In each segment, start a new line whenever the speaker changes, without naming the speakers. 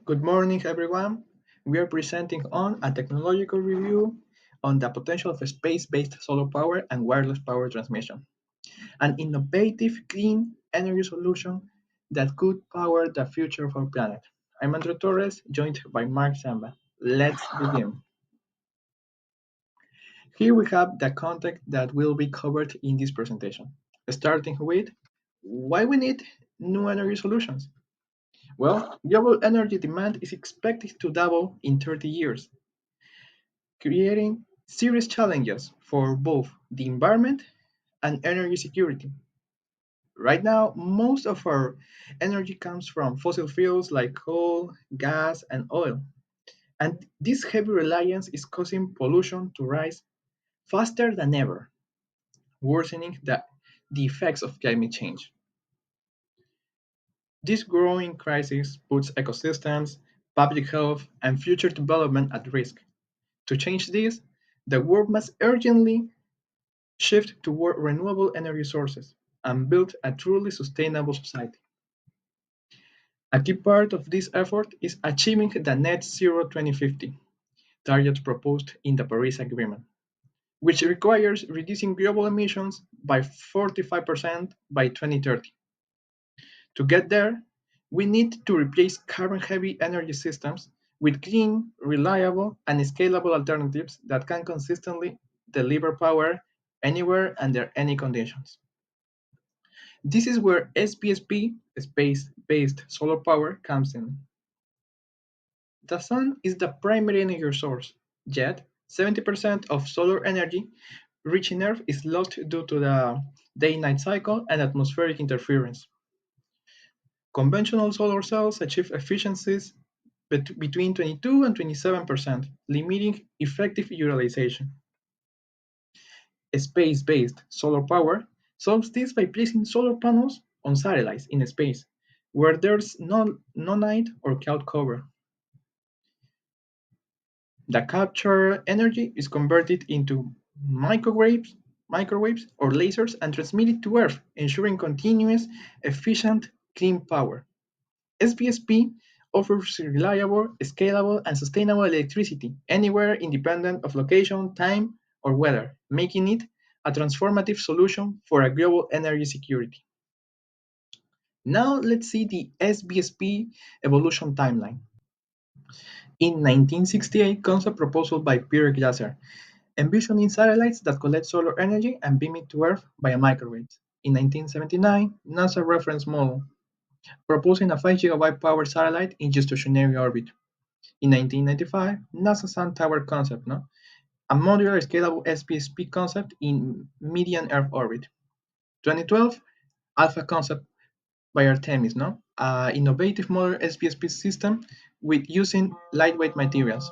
Good morning, everyone. We are presenting on a technological review on the potential of space-based solar power and wireless power transmission, an innovative clean energy solution that could power the future of our planet. I'm Andrew Torres, joined by Mark Samba. Let's begin. Here we have the content that will be covered in this presentation, starting with why we need new energy solutions. Well, global energy demand is expected to double in 30 years, creating serious challenges for both the environment and energy security. Right now, most of our energy comes from fossil fuels like coal, gas, and oil. And this heavy reliance is causing pollution to rise faster than ever, worsening the effects of climate change. This growing crisis puts ecosystems, public health, and future development at risk. To change this, the world must urgently shift toward renewable energy sources, and build a truly sustainable society. A key part of this effort is achieving the net zero 2050 target proposed in the Paris Agreement, which requires reducing global emissions by 45% by 2030. To get there, we need to replace carbon-heavy energy systems with clean, reliable, and scalable alternatives that can consistently deliver power anywhere under any conditions. This is where SBSP, space-based solar power, comes in. The sun is the primary energy source, yet 70% of solar energy reaching Earth is lost due to the day-night cycle and atmospheric interference. Conventional solar cells achieve efficiencies between 22 and 27%, limiting effective utilization. Space-based solar power solves this by placing solar panels on satellites in space, where there's no night or cloud cover. The captured energy is converted into microwaves or lasers and transmitted to Earth, ensuring continuous, efficient, clean power. SBSP offers reliable, scalable, and sustainable electricity anywhere independent of location, time, or weather, making it a transformative solution for a global energy security. Now let's see the SBSP evolution timeline. In 1968, concept proposal by Peter Glaser, envisioning satellites that collect solar energy and beam it to Earth via microwaves. In 1979, NASA reference model, proposing a 5 gigabyte power satellite in geostationary orbit. In 1995, NASA Sun Tower concept, no? A modular scalable SPSP concept in median Earth orbit. 2012, Alpha concept by Artemis, no? Innovative modern SPSP system with using lightweight materials.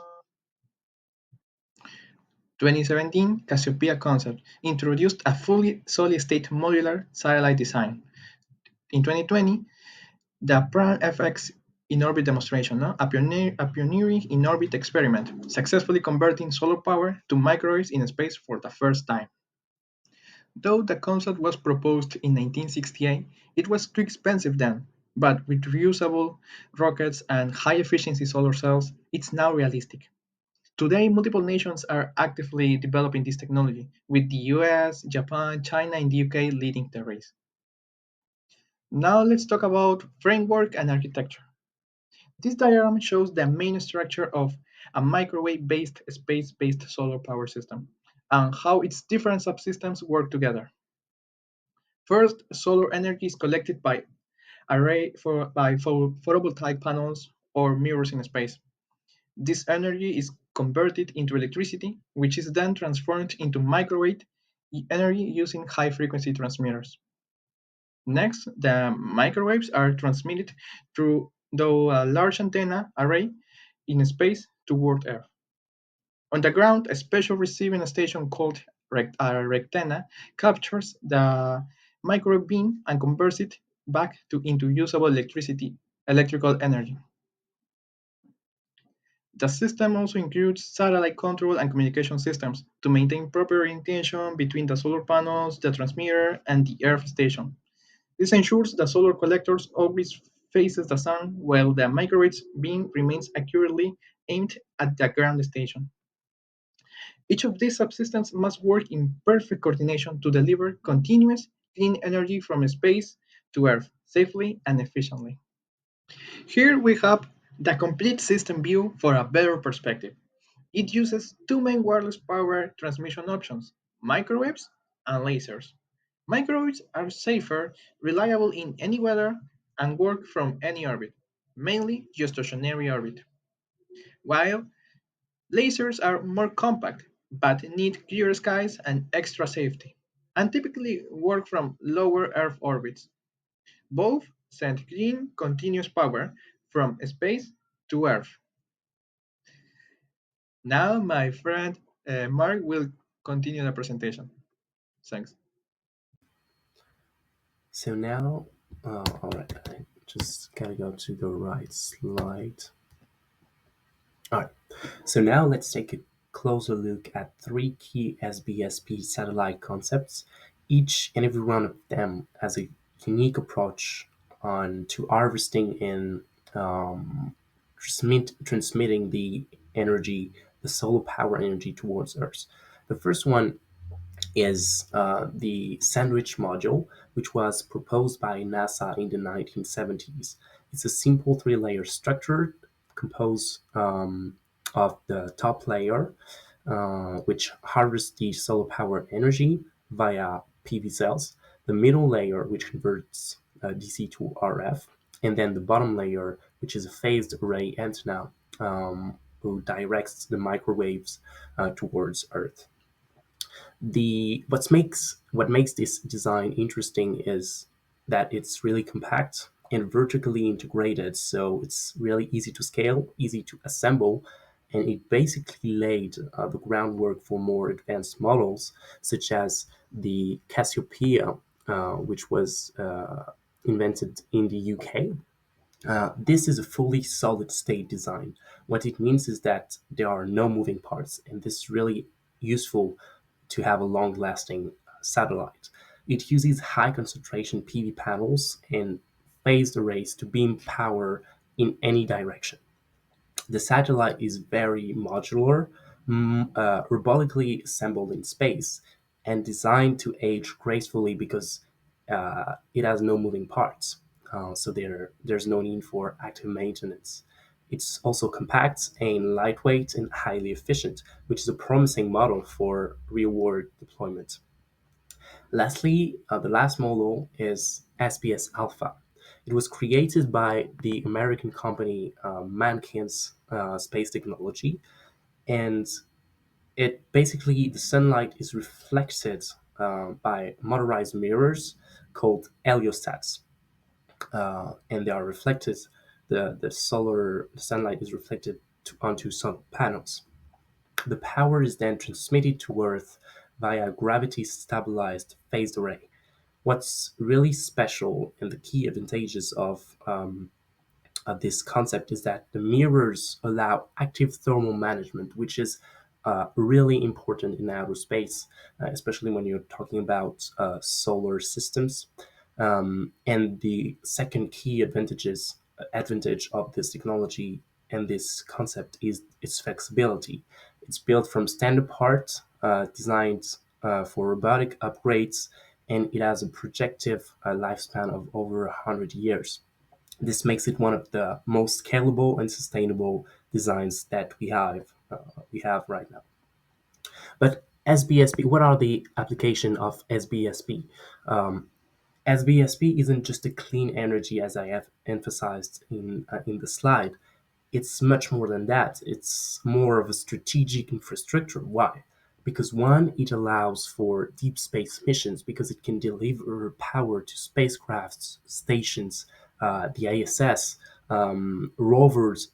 2017, Cassiopeia concept introduced a fully solid-state modular satellite design. In 2020, the Prime FX in-orbit demonstration, no? A pioneering in-orbit experiment, successfully converting solar power to microwaves in space for the first time. Though the concept was proposed in 1968, it was too expensive then, but with reusable rockets and high-efficiency solar cells, it's now realistic. Today, multiple nations are actively developing this technology, with the US, Japan, China, and the UK leading the race. Now let's talk about framework and architecture. This diagram shows the main structure of a microwave-based space-based solar power system and how its different subsystems work together. First, solar energy is collected by photovoltaic panels or mirrors in space. This energy is converted into electricity, which is then transformed into microwave energy using high-frequency transmitters. Next, the microwaves are transmitted through a large antenna array in space toward Earth. On the ground, a special receiving station called a rectenna captures the microwave beam and converts it back into usable electrical energy. The system also includes satellite control and communication systems to maintain proper orientation between the solar panels, the transmitter, and the Earth station. This ensures the solar collectors always faces the sun while the microwave's beam remains accurately aimed at the ground station. Each of these subsystems must work in perfect coordination to deliver continuous, clean energy from space to Earth safely and efficiently. Here we have the complete system view for a better perspective. It uses two main wireless power transmission options, microwaves and lasers. Microwaves are safer, reliable in any weather, and work from any orbit, mainly geostationary orbit, while lasers are more compact but need clear skies and extra safety, and typically work from lower Earth orbits. Both send clean, continuous power from space to Earth. Now, my friend Mark will continue the presentation. Thanks.
So now, all right, I just gotta go to the right slide. All right. So now let's take a closer look at three key SBSP satellite concepts. Each and every one of them has a unique approach on to harvesting and transmitting the energy, the solar power energy towards Earth. The first one is the sandwich module, which was proposed by NASA in the 1970s. It's a simple three-layer structure composed of the top layer, which harvests the solar power energy via PV cells, the middle layer, which converts DC to RF, and then the bottom layer, which is a phased array antenna, who directs the microwaves towards Earth. The what makes this design interesting is that it's really compact and vertically integrated, so it's really easy to scale, easy to assemble, and it basically laid the groundwork for more advanced models such as the Cassiopeia, which was invented in the UK. This is a fully solid state design. What it means is that there are no moving parts, and this is really useful to have a long lasting satellite. It uses high concentration PV panels and phased arrays to beam power in any direction. The satellite is very modular, robotically assembled in space, and designed to age gracefully because it has no moving parts. So there's no need for active maintenance. It's also compact and lightweight and highly efficient, which is a promising model for real-world deployment. Lastly, the last model is SPS Alpha. It was created by the American company Mankins Space Technology, and it basically the sunlight is reflected by motorized mirrors called heliostats, and they are reflected. The sunlight is reflected onto solar panels. The power is then transmitted to Earth via a gravity-stabilized phased array. What's really special and the key advantages of this concept is that the mirrors allow active thermal management, which is really important in outer space, especially when you're talking about solar systems. And the second key advantage of this technology and this concept is its flexibility. It's built from standard parts, designed for robotic upgrades, and it has a projective lifespan of over 100 years. This makes it one of the most scalable and sustainable designs that we have right now. But SBSP, what are the application of SBSP? SBSP isn't just a clean energy, as I have emphasized in the slide. It's much more than that. It's more of a strategic infrastructure. Why? Because one, it allows for deep space missions because it can deliver power to spacecrafts, stations, the ISS, rovers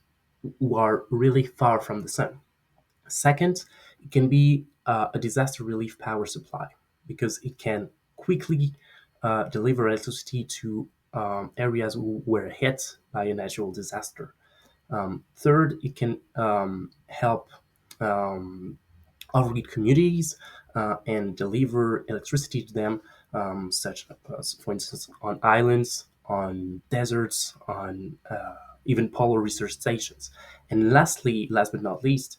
who are really far from the sun. Second, it can be a disaster relief power supply because it can quickly deliver electricity to areas who were hit by a natural disaster. Third, it can help off-grid communities and deliver electricity to them, such as, for instance, on islands on deserts, on even polar research stations. And lastly, last but not least,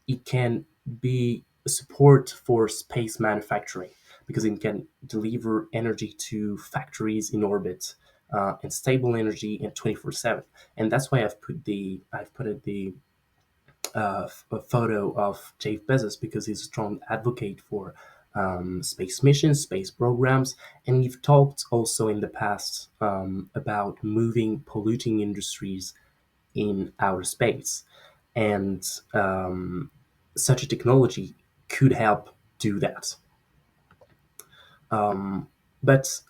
it can be a support for space manufacturing because it can deliver energy to factories in orbit and stable energy in 24/7. And that's why I've put it the a photo of Jeff Bezos because he's a strong advocate for space missions, space programs, and we've talked also in the past about moving polluting industries in outer space, and such a technology could help do that. But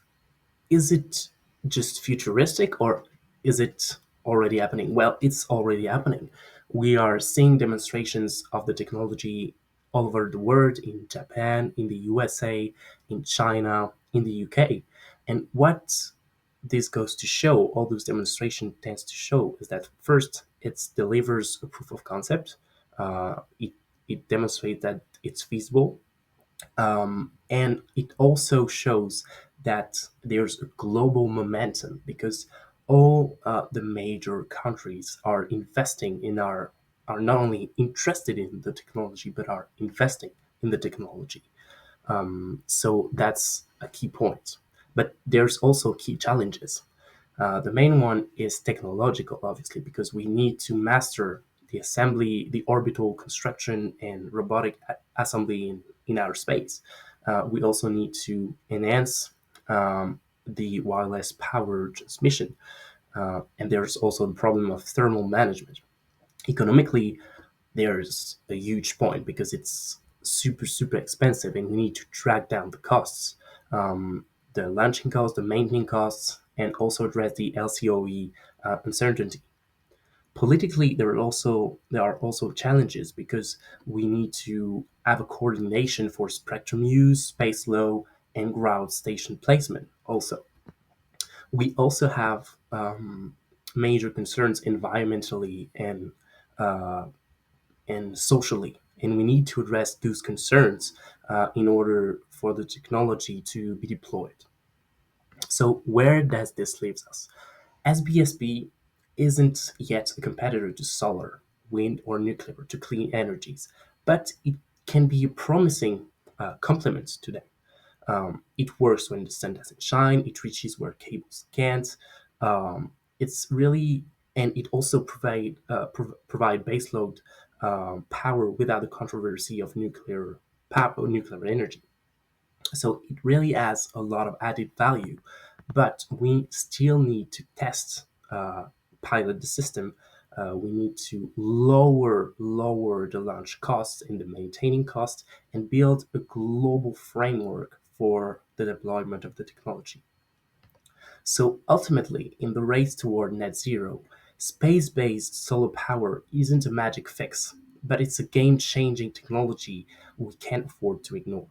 is it just futuristic or is it already happening? Well, it's already happening. We are seeing demonstrations of the technology all over the world in Japan, in the USA, in China, in the UK. And what this goes to show, all those demonstrations tends to show, is that first, it delivers a proof of concept. It demonstrates that it's feasible, and it also shows that there's a global momentum because all the major countries are investing in are not only interested in the technology but are investing in the technology. So that's a key point. But there's also key challenges. The main one is technological, obviously, because we need to master the assembly, the orbital construction, and robotic assembly in outer space. We also need to enhance the wireless power transmission. And there's also the problem of thermal management. Economically, there's a huge point because it's super expensive and we need to track down the costs, the launching costs, the maintaining costs, and also address the LCOE uncertainty. Politically, there are also challenges because we need to have a coordination for spectrum use, space law, and ground station placement. Also, we also have major concerns environmentally and socially. And we need to address those concerns in order for the technology to be deployed. So, where does this leave us? SBSP isn't yet a competitor to solar, wind, or nuclear, to clean energies, but it can be a promising complement to them. It works when the sun doesn't shine. It reaches where cables can't. It's really, and it also provide baseload power without the controversy of nuclear energy. So it really has a lot of added value, but we still need to pilot the system. We need to lower the launch costs and the maintaining costs, and build a global framework for the deployment of the technology. So ultimately, in the race toward net zero, space-based solar power isn't a magic fix, but it's a game-changing technology we can't afford to ignore.